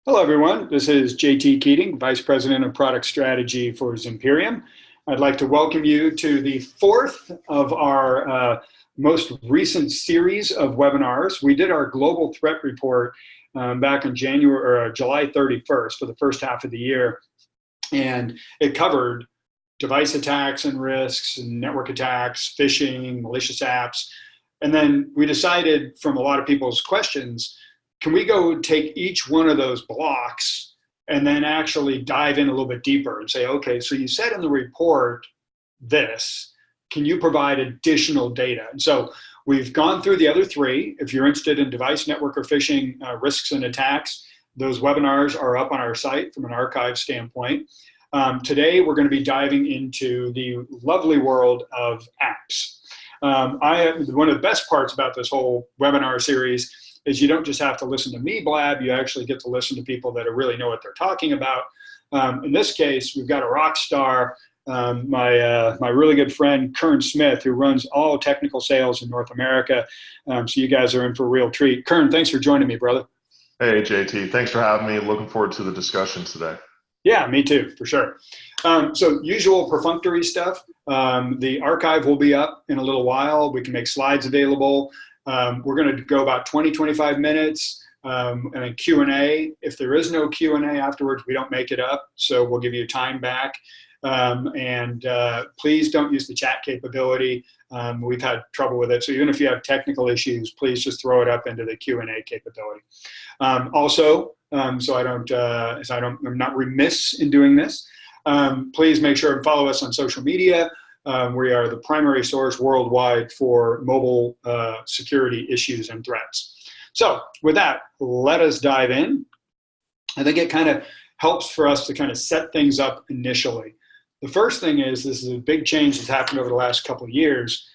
Hello, everyone. This is JT Keating, Vice President of Product Strategy for Zimperium. I'd like to welcome you to the fourth of our most recent series of webinars. We did our global threat report back in July 31st for the first half of the year, and it covered device attacks and risks, and network attacks, phishing, malicious apps. And then we decided from a lot of people's questions, can we go take each one of those blocks and then actually dive in a little bit deeper and say, okay, so you said in the report this, can you provide additional data? And so we've gone through the other three. If you're interested in device, network, or phishing risks and attacks, those webinars are up on our site from an archive standpoint. Today, we're going to be diving into the lovely world of apps. One of the best parts about this whole webinar series is you don't just have to listen to me blab, you actually get to listen to people that really know what they're talking about. In this case, we've got a rock star, my really good friend, Kern Smith, who runs all technical sales in North America. So you guys are in for a real treat. Kern, thanks for joining me, brother. Hey, JT. Thanks for having me. Looking forward to the discussion today. Yeah, me too, for sure. So usual perfunctory stuff. The archive will be up in a little while. We can make slides available. We're going to go about 20, 25 minutes and a Q&A. If there is no Q&A afterwards, we don't make it up. So we'll give you time back. Please don't use the chat capability. We've had trouble with it. So even if you have technical issues, please just throw it up into the Q&A capability. I'm not remiss in doing this. Please make sure and follow us on social media. We are the primary source worldwide for mobile security issues and threats. So with that, let us dive in. I think it kind of helps for us to kind of set things up initially. The first thing is, this is a big change that's happened over the last couple of years.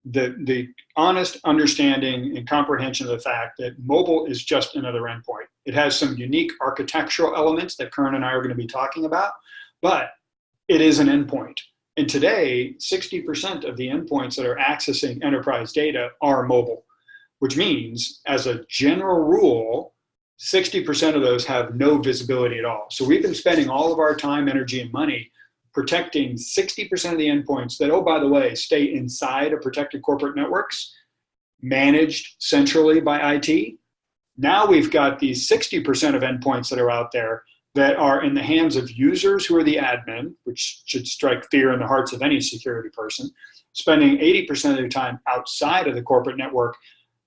The honest understanding and comprehension of the fact that mobile is just another endpoint. It has some unique architectural elements that Kern and I are going to be talking about, but it is an endpoint. And today, 60% of the endpoints that are accessing enterprise data are mobile, which means, as a general rule, 60% of those have no visibility at all. So we've been spending all of our time, energy, and money protecting 60% of the endpoints that, oh, by the way, stay inside of protected corporate networks, managed centrally by IT. Now we've got these 60% of endpoints that are out there that are in the hands of users who are the admin, which should strike fear in the hearts of any security person, spending 80% of their time outside of the corporate network,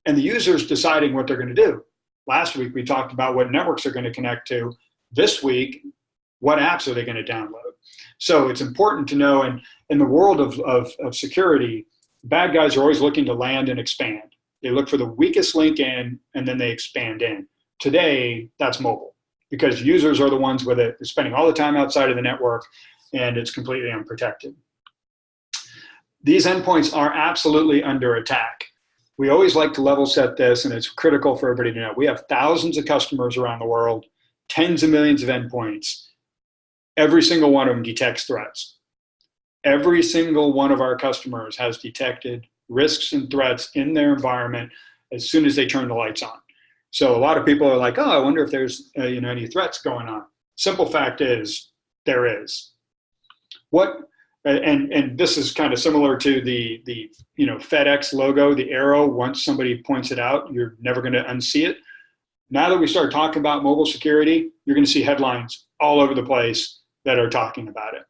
and the users deciding what they're going to do. Last week, we talked about what networks they're going to connect to. This week, what apps are they going to download? So it's important to know, and in the world of security, bad guys are always looking to land and expand. They look for the weakest link in, and then they expand in. Today, that's mobile, because users are the ones with it. They're spending all the time outside of the network, and it's completely unprotected. These endpoints are absolutely under attack. We always like to level set this, and it's critical for everybody to know. We have thousands of customers around the world, tens of millions of endpoints. Every single one of them detects threats. Every single one of our customers has detected risks and threats in their environment as soon as they turn the lights on. So a lot of people are like, oh, I wonder if there's any threats going on. Simple fact is, there is. And this is kind of similar to the FedEx logo, the arrow. Once somebody points it out, you're never going to unsee it. Now that we start talking about mobile security, you're going to see headlines all over the place that are talking about it.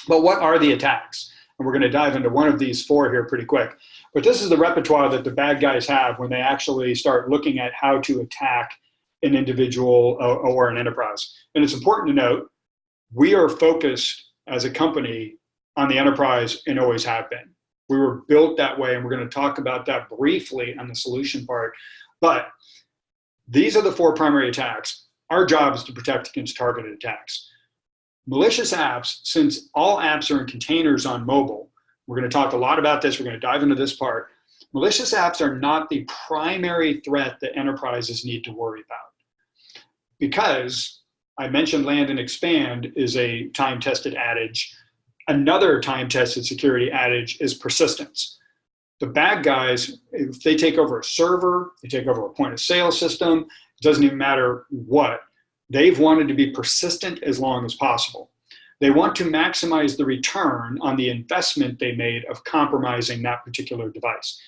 But what are the attacks? And we're going to dive into one of these four here pretty quick. But this is the repertoire that the bad guys have when they actually start looking at how to attack an individual or an enterprise. And it's important to note, we are focused as a company on the enterprise and always have been. We were built that way, and we're going to talk about that briefly on the solution part. But these are the four primary attacks. Our job is to protect against targeted attacks. Malicious apps, since all apps are in containers on mobile, we're going to talk a lot about this, we're going to dive into this part. Malicious apps are not the primary threat that enterprises need to worry about. Because I mentioned land and expand is a time-tested adage. Another time-tested security adage is persistence. The bad guys, if they take over a server, they take over a point of sale system, it doesn't even matter what, they've wanted to be persistent as long as possible. They want to maximize the return on the investment they made of compromising that particular device.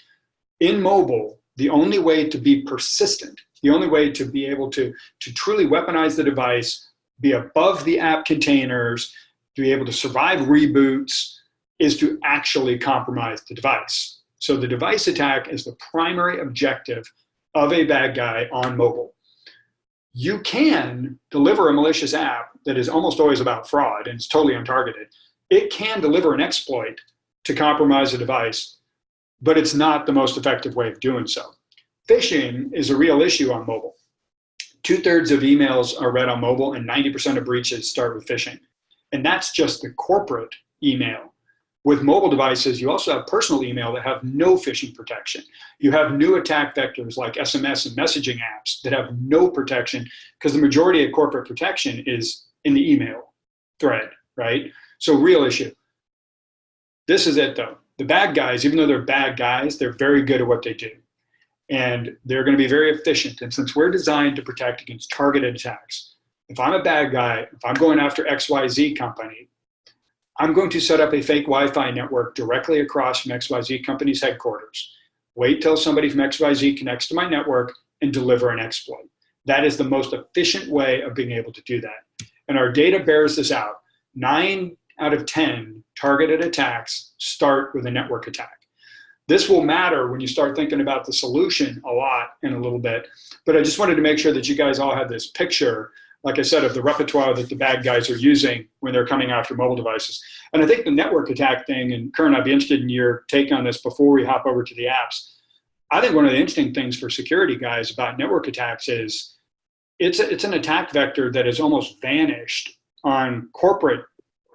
In mobile, the only way to be persistent, the only way to be able to truly weaponize the device, be above the app containers, to be able to survive reboots, is to actually compromise the device. So the device attack is the primary objective of a bad guy on mobile. You can deliver a malicious app that is almost always about fraud and it's totally untargeted. It can deliver an exploit to compromise a device, but it's not the most effective way of doing so. Phishing is a real issue on mobile. 2/3 of emails are read on mobile and 90% of breaches start with phishing. And that's just the corporate email. With mobile devices, you also have personal email that have no phishing protection. You have new attack vectors like SMS and messaging apps that have no protection because the majority of corporate protection is in the email thread, right? So real issue. This is it though. The bad guys, even though they're bad guys, they're very good at what they do. And they're going to be very efficient. And since we're designed to protect against targeted attacks, if I'm a bad guy, if I'm going after XYZ company, I'm going to set up a fake Wi-Fi network directly across from XYZ company's headquarters. Wait till somebody from XYZ connects to my network and deliver an exploit. That is the most efficient way of being able to do that. And our data bears this out. 9 out of 10 targeted attacks start with a network attack. This will matter when you start thinking about the solution a lot in a little bit. But I just wanted to make sure that you guys all had this picture, like I said, of the repertoire that the bad guys are using when they're coming after mobile devices. And I think the network attack thing, and Kern, I'd be interested in your take on this before we hop over to the apps. I think one of the interesting things for security guys about network attacks is it's an attack vector that has almost vanished on corporate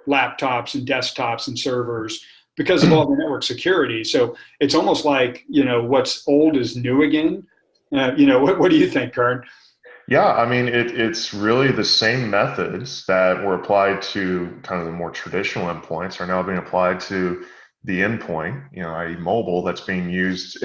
laptops and desktops and servers because of all the network security. So it's almost like, what's old is new again. What do you think, Kern? Yeah, I mean, it's really the same methods that were applied to kind of the more traditional endpoints are now being applied to the endpoint, i.e. mobile, that's being used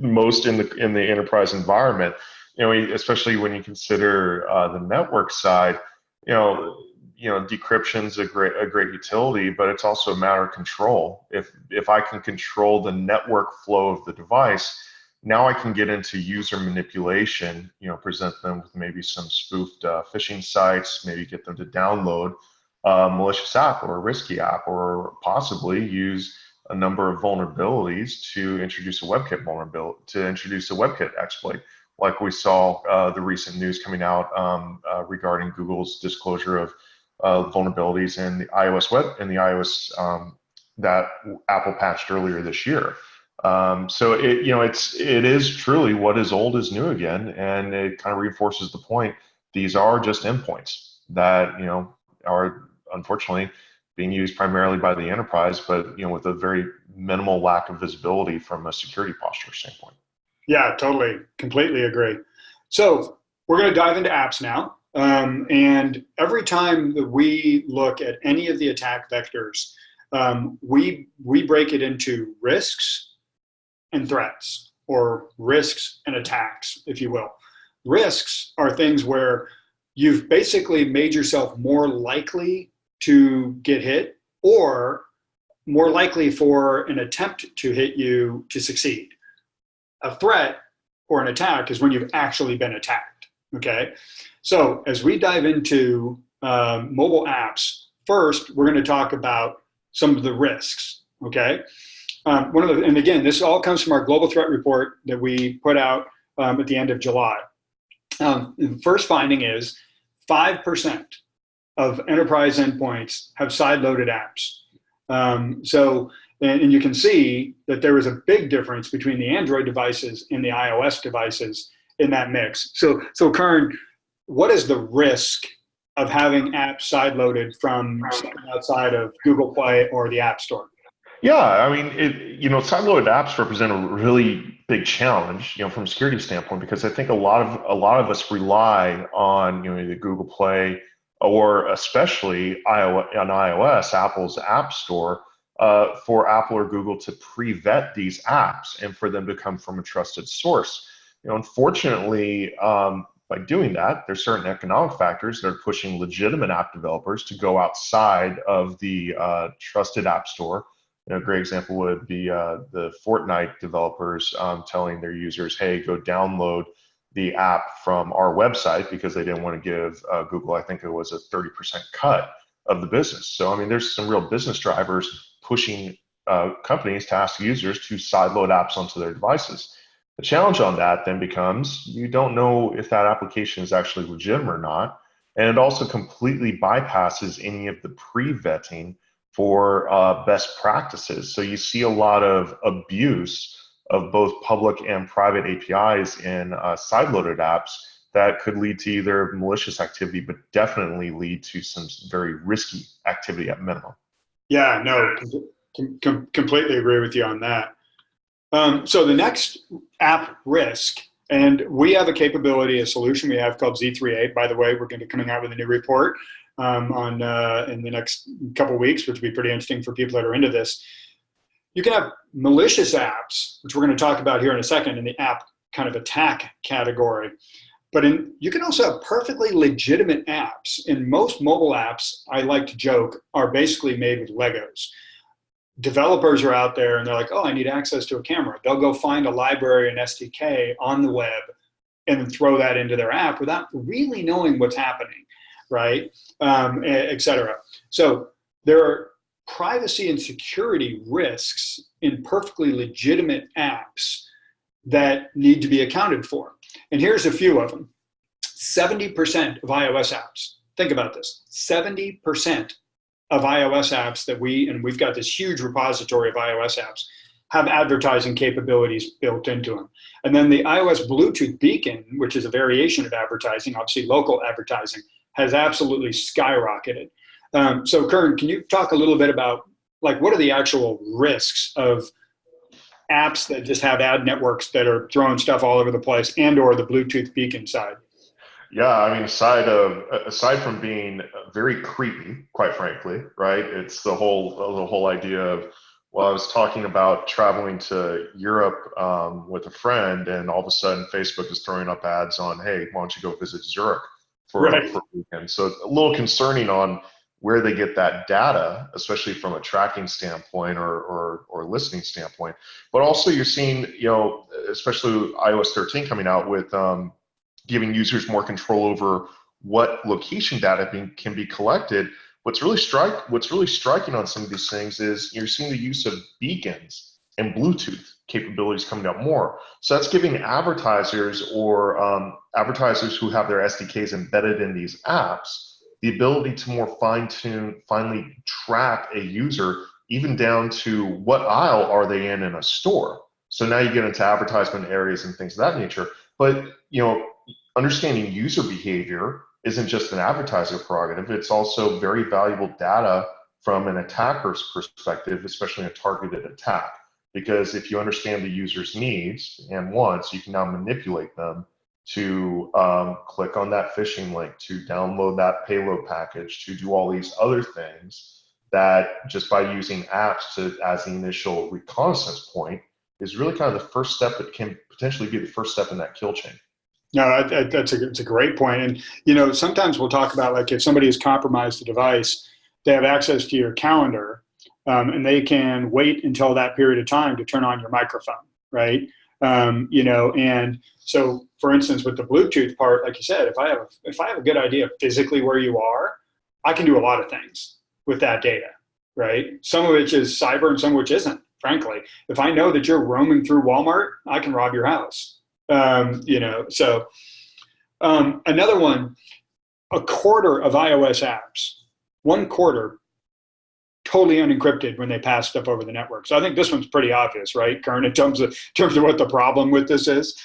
most in the enterprise environment. Especially when you consider the network side, decryption's a great utility, but it's also a matter of control. If I can control the network flow of the device, now I can get into user manipulation, present them with maybe some spoofed phishing sites, maybe get them to download a malicious app or a risky app, or possibly use a number of vulnerabilities to introduce a WebKit vulnerability, to introduce a WebKit exploit, like we saw the recent news coming out regarding Google's disclosure of vulnerabilities in the iOS that Apple patched earlier this year. So it is truly what is old is new again, and it kind of reinforces the point. These are just endpoints that are unfortunately being used primarily by the enterprise, but with a very minimal lack of visibility from a security posture standpoint. Yeah, totally, completely agree. So we're going to dive into apps now, and every time that we look at any of the attack vectors, we break it into risks and threats, or risks and attacks, if you will. Risks are things where you've basically made yourself more likely to get hit, or more likely for an attempt to hit you to succeed. A threat or an attack is when you've actually been attacked, okay? So as we dive into mobile apps, first, we're gonna talk about some of the risks, okay? And again, this all comes from our global threat report that we put out at the end of July. The first finding is 5% of enterprise endpoints have sideloaded apps. And you can see that there is a big difference between the Android devices and the iOS devices in that mix. So Kern, what is the risk of having apps sideloaded from something outside of Google Play or the App Store? Yeah, I mean, sideloaded apps represent a really big challenge, from a security standpoint, because I think a lot of us rely on, either Google Play or especially iOS, Apple's App Store, for Apple or Google to pre-vet these apps and for them to come from a trusted source. Unfortunately, by doing that, there's certain economic factors that are pushing legitimate app developers to go outside of the trusted app store. A great example would be the Fortnite developers telling their users, hey, go download the app from our website, because they didn't want to give Google, I think it was a 30% cut of the business. So, I mean, there's some real business drivers pushing companies to ask users to sideload apps onto their devices. The challenge on that then becomes you don't know if that application is actually legitimate or not. And it also completely bypasses any of the pre-vetting for best practices. So you see a lot of abuse of both public and private APIs in sideloaded apps that could lead to either malicious activity, but definitely lead to some very risky activity at minimum. Yeah, no, completely agree with you on that. So the next app risk, and we have a capability, a solution we have called Z3A. By the way, we're going to be coming out with a new report in the next couple of weeks, which will be pretty interesting for people that are into this. You can have malicious apps, which we're going to talk about here in a second, in the app kind of attack category. But you can also have perfectly legitimate apps. And most mobile apps, I like to joke, are basically made with Legos. Developers are out there and they're like, oh, I need access to a camera. They'll go find a library, an SDK on the web, and then throw that into their app without really knowing what's happening, right? Et cetera. So there are privacy and security risks in perfectly legitimate apps that need to be accounted for. And here's a few of them. 70% of iOS apps, think about this, 70% of iOS apps that we've got this huge repository of iOS apps, have advertising capabilities built into them. And then the iOS Bluetooth beacon, which is a variation of advertising, obviously local advertising, has absolutely skyrocketed. So Kern, can you talk a little bit about like what are the actual risks of apps that just have ad networks that are throwing stuff all over the place, and or the Bluetooth beacon side? Yeah, I mean, aside from being very creepy, quite frankly, right? It's the whole idea of, well, I was talking about traveling to Europe with a friend, and all of a sudden Facebook is throwing up ads on, hey, why don't you go visit Zurich for a weekend? So it's a little concerning on where they get that data, especially from a tracking standpoint or listening standpoint. But also you're seeing, especially iOS 13 coming out with giving users more control over what location data can be collected. What's really striking on some of these things is you're seeing the use of beacons and Bluetooth capabilities coming out more. So that's giving advertisers or advertisers who have their SDKs embedded in these apps the ability to more finally track a user, even down to what aisle are they in a store. So now you get into advertisement areas and things of that nature. But understanding user behavior isn't just an advertiser prerogative. It's also very valuable data from an attacker's perspective, especially a targeted attack. Because if you understand the user's needs and wants, you can now manipulate them to click on that phishing link, to download that payload package, to do all these other things that just by using apps as the initial reconnaissance point is really kind of the first step that can potentially be the first step in that kill chain. No, it's a great point. And, sometimes we'll talk about like if somebody has compromised the device, they have access to your calendar and they can wait until that period of time to turn on your microphone, right? And so for instance, with the Bluetooth part, like you said, if I have a good idea of physically where you are, I can do a lot of things with that data, right? Some of which is cyber and some of which isn't, frankly. If I know that you're roaming through Walmart, I can rob your house. So another one, a quarter of iOS apps, 1/4 totally unencrypted when they pass stuff over the network. So I think this one's pretty obvious, right, Kern, in terms of what the problem with this is?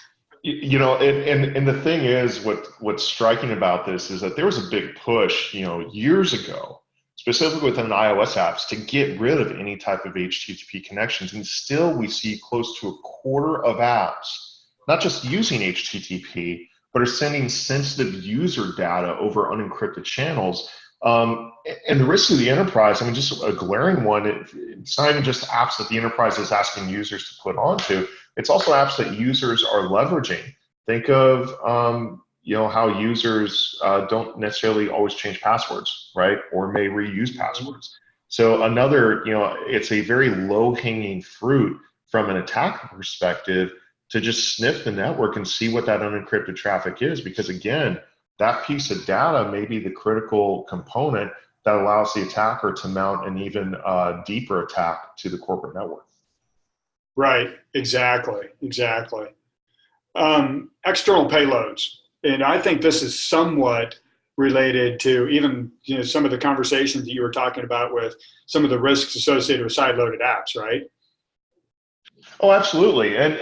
And the thing is, what's striking about this is that there was a big push, years ago, specifically within iOS apps, to get rid of any type of HTTP connections. And still we see close to a quarter of apps, not just using HTTP, but are sending sensitive user data over unencrypted channels. And the risk to the enterprise, I mean, just a glaring one, it's not even just apps that the enterprise is asking users to put onto, it's also apps that users are leveraging. Think of, how users don't necessarily always change passwords, right? Or may reuse passwords. So another, it's a very low-hanging fruit from an attack perspective to just sniff the network and see what that unencrypted traffic is, because again, that piece of data may be the critical component that allows the attacker to mount an even deeper attack to the corporate network. Right, exactly. External payloads. And I think this is somewhat related to even some of the conversations that you were talking about with some of the risks associated with sideloaded apps, right? Oh, absolutely. And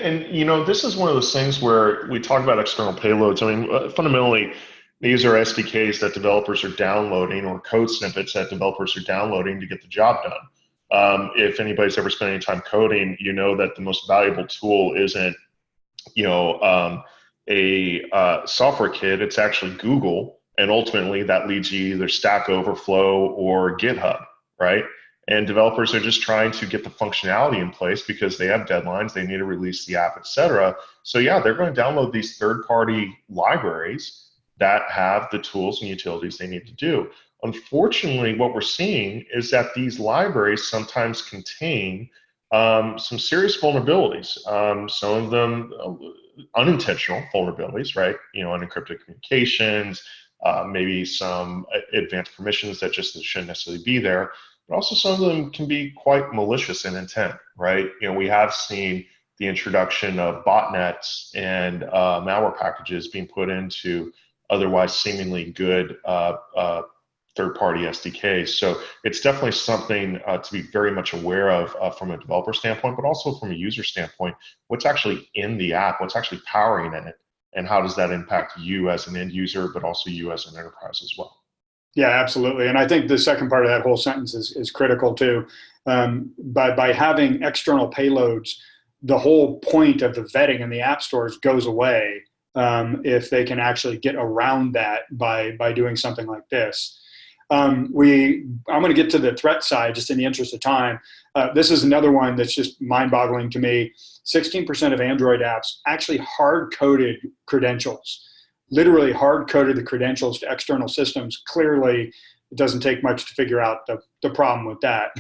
this is one of those things where we talk about external payloads. I mean, fundamentally, these are SDKs that developers are downloading, or code snippets that developers are downloading to get the job done. If anybody's ever spent any time coding, you know that the most valuable tool isn't, a software kit. It's actually Google, and ultimately that leads you either Stack Overflow or GitHub, right? And developers are just trying to get the functionality in place because they have deadlines, they need to release the app, etc. So yeah, they're going to download these third-party libraries that have the tools and utilities they need to do. Unfortunately, what we're seeing is that these libraries sometimes contain some serious vulnerabilities. Some of them unintentional vulnerabilities, right? Unencrypted communications, maybe some advanced permissions that just shouldn't necessarily be there. But also some of them can be quite malicious in intent, right? We have seen the introduction of botnets and malware packages being put into otherwise seemingly good third-party SDKs. So it's definitely something to be very much aware of from a developer standpoint, but also from a user standpoint. What's actually in the app, what's actually powering it, and how does that impact you as an end user, but also you as an enterprise as well? Yeah, absolutely. And I think the second part of that whole sentence is critical too. By having external payloads, the whole point of the vetting in the app stores goes away if they can actually get around that by doing something like this. I'm going to get to the threat side just in the interest of time. This is another one that's just mind-boggling to me. 16% of Android apps actually hard-coded credentials, literally hard-coded the credentials to external systems. Clearly, it doesn't take much to figure out the problem with that.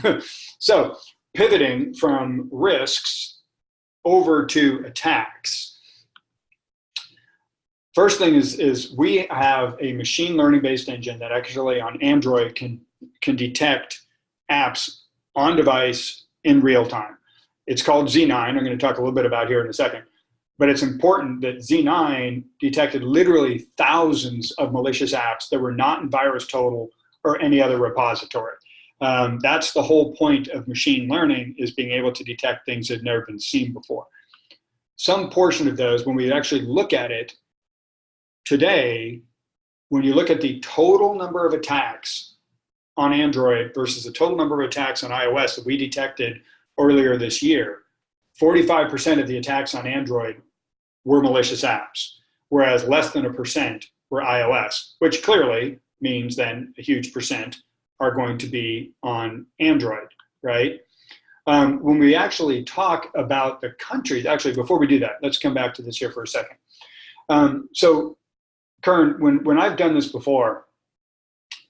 So pivoting from risks over to attacks. First thing is we have a machine learning based engine that actually on Android can detect apps on device in real time. It's called Z9. I'm going to talk a little bit about here in a second. But it's important that Z9 detected literally thousands of malicious apps that were not in VirusTotal or any other repository. That's the whole point of machine learning, is being able to detect things that have never been seen before. Some portion of those, when we actually look at it, today, when you look at the total number of attacks on Android versus the total number of attacks on iOS that we detected earlier this year, 45% of the attacks on Android were malicious apps, whereas less than 1% were iOS, which clearly means then a huge percent are going to be on Android, right? When we actually talk about the countries, actually, before we do that, let's come back to this here for a second. So Kern, when I've done this before,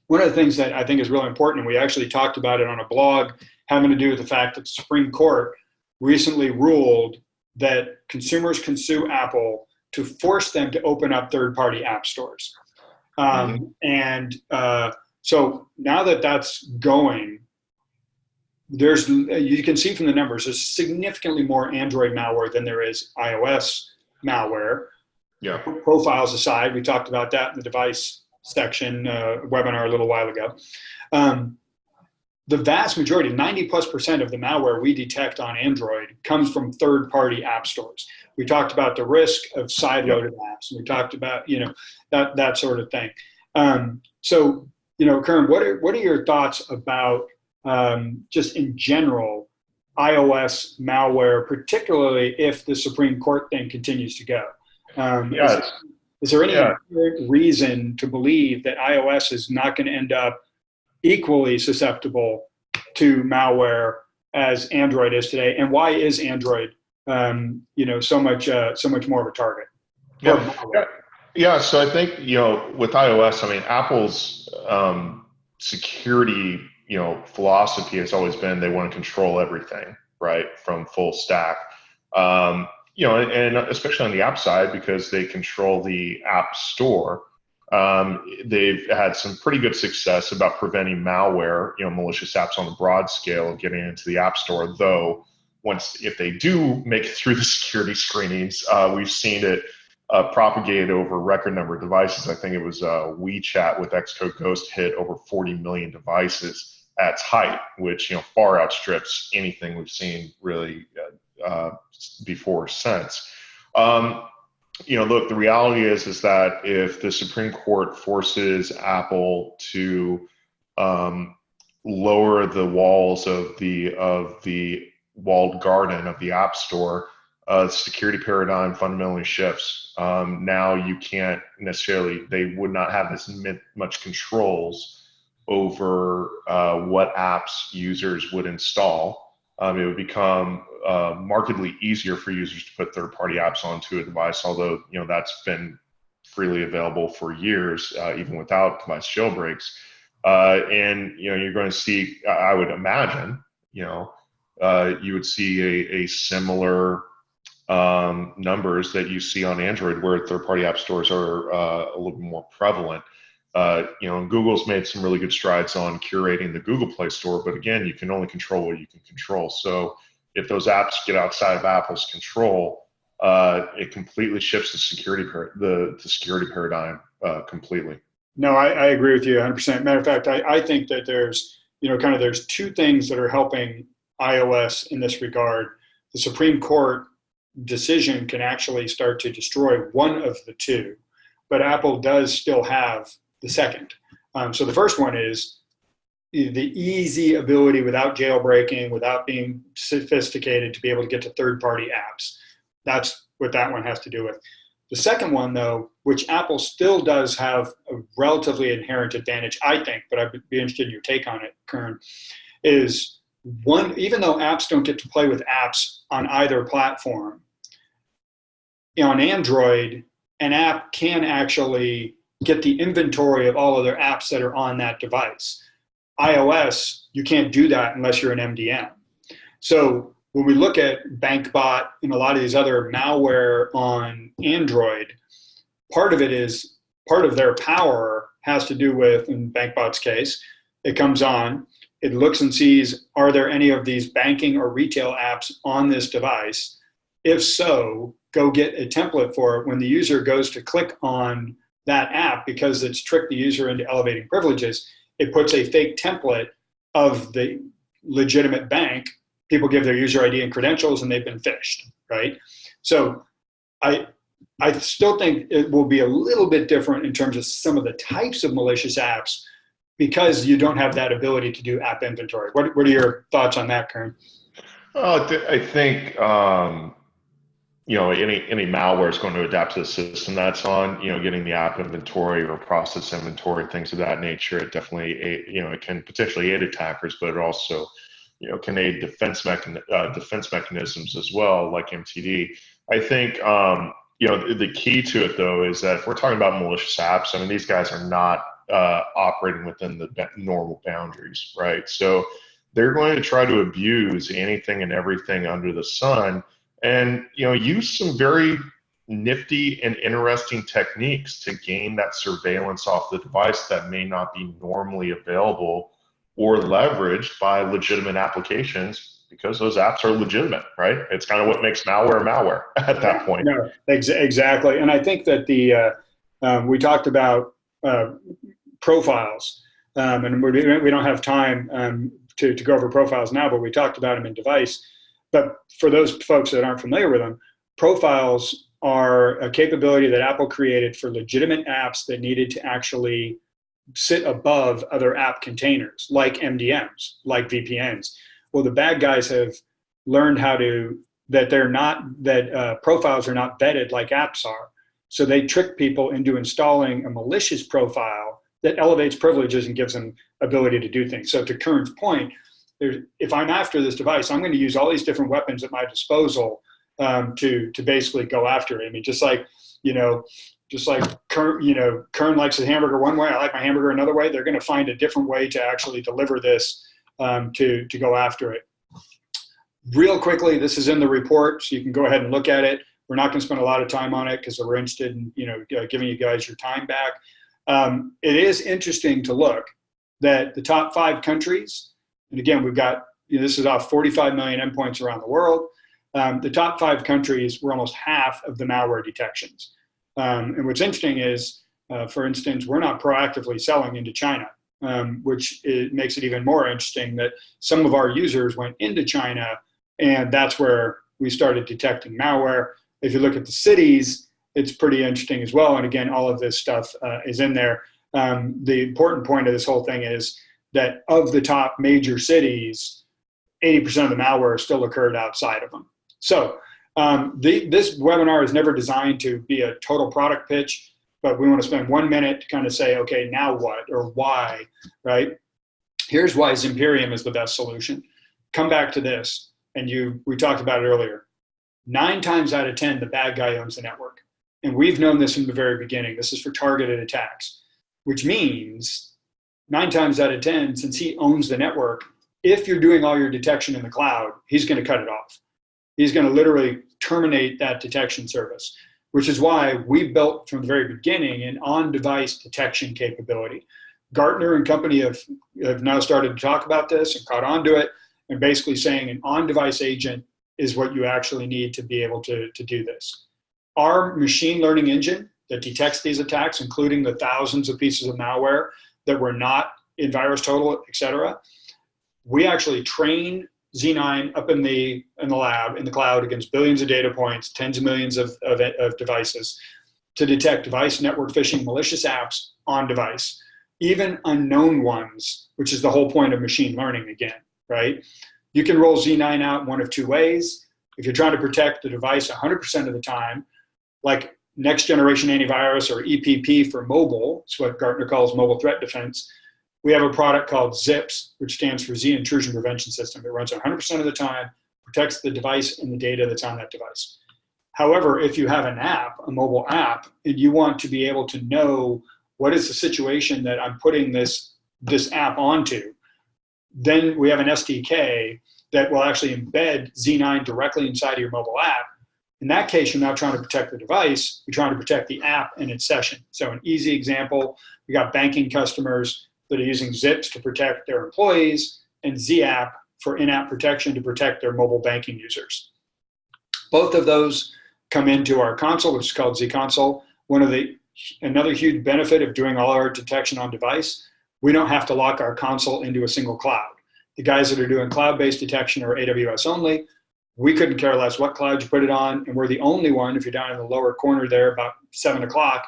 one of the things that I think is really important, and we actually talked about it on a blog having to do with the fact that the Supreme Court recently ruled that consumers can sue Apple to force them to open up third-party app stores. So now that that's going, you can see from the numbers, there's significantly more Android malware than there is iOS malware. Yeah. Profiles aside, we talked about that in the device section webinar a little while ago. The vast majority, 90+% of the malware we detect on Android comes from third-party app stores. We talked about the risk of sideloaded apps, and we talked about that sort of thing. So Kern, what are your thoughts about just in general iOS malware, particularly if the Supreme Court thing continues to go? Is there any reason to believe that iOS is not going to end up equally susceptible to malware as Android is today? And why is Android, so much more of a target? Yeah, so I think, with iOS, I mean, Apple's security, philosophy has always been they want to control everything, right, from full stack. And especially on the app side, because they control the app store, they've had some pretty good success about preventing malware, malicious apps on a broad scale getting into the app store. Though, if they do make it through the security screenings, we've seen it propagated over a record number of devices. I think it was WeChat with Xcode Ghost hit over 40 million devices at its height, which far outstrips anything we've seen really before or since. Look, the reality is that if the Supreme Court forces Apple to lower the walls of the walled garden of the App Store, the security paradigm fundamentally shifts. Now you can't necessarily, they would not have as much controls over what apps users would install. It would become markedly easier for users to put third-party apps onto a device, although that's been freely available for years, even without device jailbreaks. And you're going to see, I would imagine, you would see a similar numbers that you see on Android, where third-party app stores are a little bit more prevalent. And Google's made some really good strides on curating the Google Play Store, but again, you can only control what you can control. So if those apps get outside of Apple's control, it completely shifts the security paradigm completely. No, I agree with you 100%. Matter of fact, I think that there's, there's two things that are helping iOS in this regard. The Supreme Court decision can actually start to destroy one of the two, but Apple does still have the second. So the first one is the easy ability without jailbreaking, without being sophisticated, to be able to get to third-party apps. That's what that one has to do with. The second one, though, which Apple still does have a relatively inherent advantage, I think, but I'd be interested in your take on it, Kern, is one, even though apps don't get to play with apps on either platform, on Android, an app can actually get the inventory of all other apps that are on that device. iOS, you can't do that unless you're an MDM. So when we look at BankBot and a lot of these other malware on Android, part of their power has to do with, in BankBot's case, it comes on, it looks and sees, are there any of these banking or retail apps on this device? If so, go get a template for it. When the user goes to click on that app, because it's tricked the user into elevating privileges, it puts a fake template of the legitimate bank. People give their user ID and credentials, and they've been phished, right? So I still think it will be a little bit different in terms of some of the types of malicious apps, because you don't have that ability to do app inventory. What are your thoughts on that, Kern? I think any malware is going to adapt to the system that's on. Getting the app inventory or process inventory, things of that nature. It definitely it can potentially aid attackers, but it also can aid defense mechanisms as well, like MTD. I think the key to it, though, is that if we're talking about malicious apps, I mean, these guys are not operating within the normal boundaries, right? So they're going to try to abuse anything and everything under the sun, and use some very nifty and interesting techniques to gain that surveillance off the device that may not be normally available or leveraged by legitimate applications, because those apps are legitimate, right? It's kind of what makes malware at that point. No, exactly. And I think that we talked about profiles, and we don't have time to go over profiles now, but we talked about them in device. But for those folks that aren't familiar with them, profiles are a capability that Apple created for legitimate apps that needed to actually sit above other app containers, like MDMs, like VPNs. Well, the bad guys have learned that profiles are not vetted like apps are. So they trick people into installing a malicious profile that elevates privileges and gives them ability to do things. So to Kern's point, if I'm after this device, I'm going to use all these different weapons at my disposal to basically go after it. I mean, just like, Just like Kern likes his hamburger one way, I like my hamburger another way. They're going to find a different way to actually deliver this to go after it. Real quickly, this is in the report, so you can go ahead and look at it. We're not going to spend a lot of time on it because we're interested in giving you guys your time back. It is interesting to look that the top 5 countries, and again, we've got, this is off 45 million endpoints around the world. The top 5 countries were almost half of the malware detections. And what's interesting is, for instance, we're not proactively selling into China, which makes it even more interesting that some of our users went into China, and that's where we started detecting malware. If you look at the cities, it's pretty interesting as well. And again, all of this stuff is in there. The important point of this whole thing is that of the top major cities, 80% of the malware still occurred outside of them. So this webinar is never designed to be a total product pitch, but we want to spend 1 minute to kind of say, okay, now what or why, right? Here's why Zimperium is the best solution. Come back to this, and we talked about it earlier. 9 times out of 10, the bad guy owns the network. And we've known this from the very beginning. This is for targeted attacks, which means 9 times out of 10, since he owns the network, if you're doing all your detection in the cloud, he's going to cut it off. He's going to literally terminate that detection service, which is why we built from the very beginning an on-device detection capability. Gartner and company have now started to talk about this and caught on to it, and basically saying an on-device agent is what you actually need to be able to do this. Our machine learning engine that detects these attacks, including the thousands of pieces of malware that were not in VirusTotal, et cetera, we actually train Z9 up in the lab, in the cloud, against billions of data points, tens of millions of devices, to detect device network phishing malicious apps on device, even unknown ones, which is the whole point of machine learning again, right? You can roll Z9 out in one of 2 ways. If you're trying to protect the device 100% of the time, like next generation antivirus or EPP for mobile, it's what Gartner calls mobile threat defense, we have a product called ZIPS, which stands for Z Intrusion Prevention System. It runs 100% of the time, protects the device and the data that's on that device. However, if you have an app, a mobile app, and you want to be able to know what is the situation that I'm putting this app onto, then we have an SDK that will actually embed Z9 directly inside of your mobile app. In that case, you're not trying to protect the device, you're trying to protect the app and its session. So an easy example, we got banking customers that are using Zips to protect their employees and ZApp for in-app protection to protect their mobile banking users. Both of those come into our console, which is called Z-Console. Another huge benefit of doing all our detection on device, we don't have to lock our console into a single cloud. The guys that are doing cloud-based detection are AWS only. We couldn't care less what cloud you put it on, and we're the only one, if you're down in the lower corner there about 7 o'clock,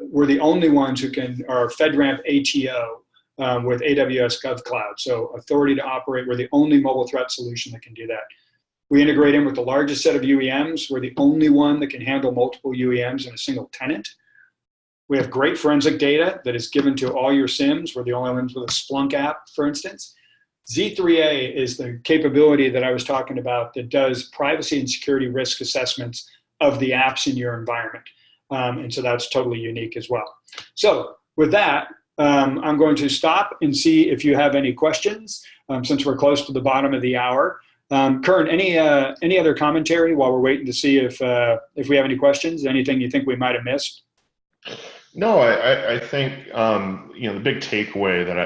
we're the only ones who are FedRAMP ATO with AWS GovCloud. So authority to operate, we're the only mobile threat solution that can do that. We integrate in with the largest set of UEMs. We're the only one that can handle multiple UEMs in a single tenant. We have great forensic data that is given to all your SIMs. We're the only ones with a Splunk app, for instance. Z3A is the capability that I was talking about that does privacy and security risk assessments of the apps in your environment. And so that's totally unique as well. So with that, I'm going to stop and see if you have any questions, since we're close to the bottom of the hour. Kern, any other commentary while we're waiting to see if we have any questions? Anything you think we might have missed? No, I think the big takeaway that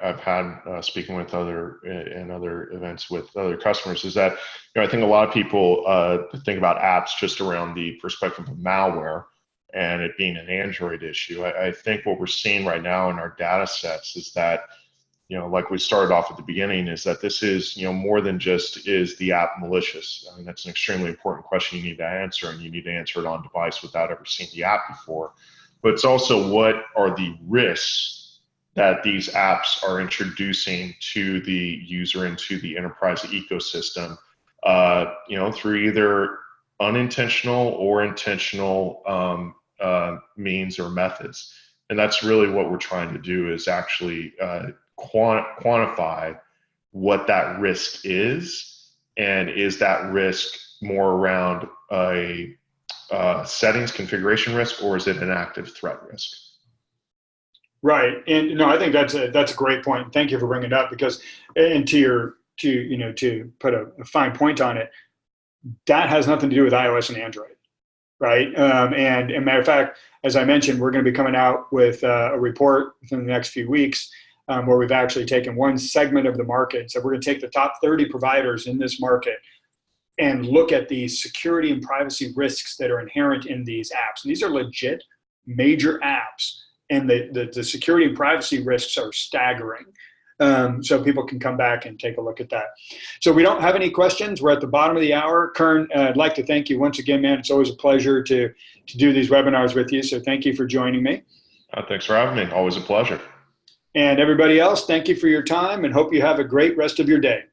I've had speaking with other events with other customers is that I think a lot of people think about apps just around the perspective of malware and it being an Android issue. I think what we're seeing right now in our data sets is that like we started off at the beginning, is that this is more than just, is the app malicious? I mean, that's an extremely important question you need to answer, and you need to answer it on device without ever seeing the app before. But it's also, what are the risks that these apps are introducing to the user and to the enterprise ecosystem, through either unintentional or intentional means or methods. And that's really what we're trying to do, is actually quantify what that risk is, and is that risk more around a settings configuration risk, or is it an active threat risk? Right. And no, I think that's a great point. Thank you for bringing it up, because, and to put a fine point on it, that has nothing to do with iOS and Android. Right. And matter of fact, as I mentioned, we're going to be coming out with a report within the next few weeks, where we've actually taken one segment of the market. So we're going to take the top 30 providers in this market and look at the security and privacy risks that are inherent in these apps. And these are legit major apps, and the security and privacy risks are staggering. So people can come back and take a look at that. So we don't have any questions. We're at the bottom of the hour. Kern, I'd like to thank you once again, man. It's always a pleasure to do these webinars with you. So thank you for joining me. Thanks for having me. Always a pleasure. And everybody else, thank you for your time, and hope you have a great rest of your day.